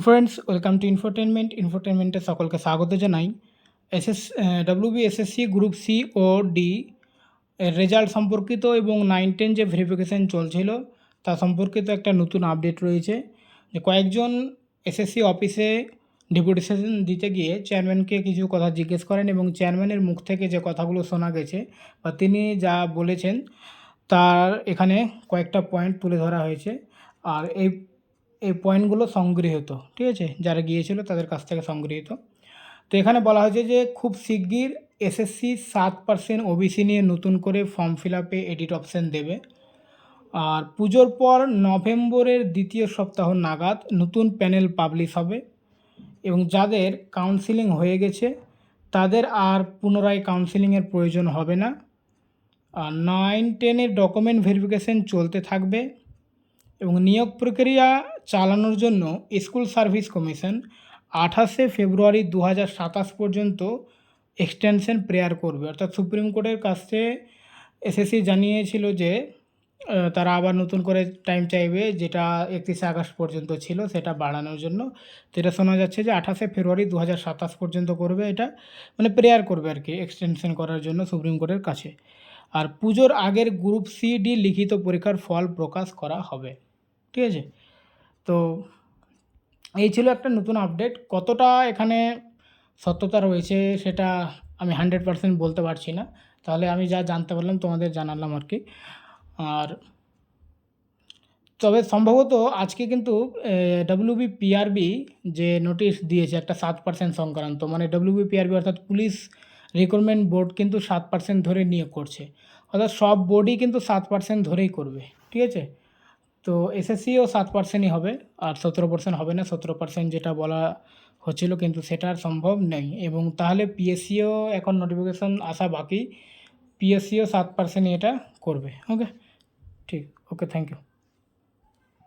Friends, welcome to ইনফোটেনমেন্টে সকলকে স্বাগত জানাই। WBSSC গ্রুপ সি ও ডি এর রেজাল্ট সম্পর্কিত এবং 9-10 যে ভেরিফিকেশান চলছিল তা সম্পর্কিত একটা নতুন আপডেট রয়েছে। যে কয়েকজন এসএসসি অফিসে ডেপুটেশন দিতে গিয়ে চেয়ারম্যানকে কিছু কথা জিজ্ঞেস করেন এবং চেয়ারম্যানের মুখ থেকে যে কথাগুলো শোনা গেছে বা তিনি যা বলেছেন তার এখানে কয়েকটা পয়েন্ট তুলে ধরা হয়েছে। আর এই পয়েন্টগুলো সংগৃহীত, ঠিক আছে, যারা গিয়েছিল তাদের কাছ থেকে সংগৃহীত। তো এখানে বলা হয়েছে যে খুব শিগগির এসএসসি 7% ওবিসি নিয়ে নতুন করে ফর্ম ফিল আপে এডিট অপশান দেবে। আর পুজোর পর নভেম্বরের দ্বিতীয় সপ্তাহ নাগাদ নতুন প্যানেল পাবলিশ হবে এবং যাদের কাউন্সিলিং হয়ে গেছে তাদের আর পুনরায় কাউন্সিলিংয়ের প্রয়োজন হবে না। আর 9-10 ডকুমেন্ট ভেরিফিকেশান চলতে থাকবে এবং নিয়োগ প্রক্রিয়া চালানোর জন্য স্কুল সার্ভিস কমিশন 28শে ফেব্রুয়ারি 2027 পর্যন্ত এক্সটেনশন প্রেয়ার করবে। অর্থাৎ সুপ্রিম কোর্টের কাছে এসএসসি জানিয়েছিল যে তারা আবার নতুন করে টাইম চাইবে, যেটা 31শে আগস্ট পর্যন্ত ছিল সেটা বাড়ানোর জন্য। তো এটা শোনা যাচ্ছে যে 28শে ফেব্রুয়ারি 2027 পর্যন্ত করবে, এটা মানে প্রেয়ার করবে আর কি এক্সটেনশন করার জন্য সুপ্রিম কোর্টের কাছে। আর পুজোর আগের গ্রুপ সি ডি লিখিত পরীক্ষার ফল প্রকাশ করা হবে, ঠিক আছে। তো এই ছিল একটা নতুন আপডেট। কতটা এখানে সত্যতা রয়েছে সেটা আমি 100% বলতে পারছি না, তাহলে আমি যা জানতে পারলাম তোমাদের জানালাম আর কি। আর তবে সম্ভবত আজকে কিন্তু WBPRB যে নোটিশ দিয়েছে একটা 7% সংক্রান্ত, মানে WBPRB অর্থাৎ পুলিশ রিক্রুটমেন্ট বোর্ড কিন্তু 7% ধরে নিয়োগ করছে, অর্থাৎ সব বোর্ডই কিন্তু 7% ধরেই করবে, ঠিক আছে। তো এসএসসিও 7%ই হবে, আর 17% হবে না। 17% যেটা বলা হচ্ছিল কিন্তু সেটা আর সম্ভব নেই। এবং তাহলে পিএসসিও এখন নোটিফিকেশান আসা বাকি, পিএসসিও 7%ই এটা করবে। ওকে, ঠিক, ওকে, থ্যাংক ইউ।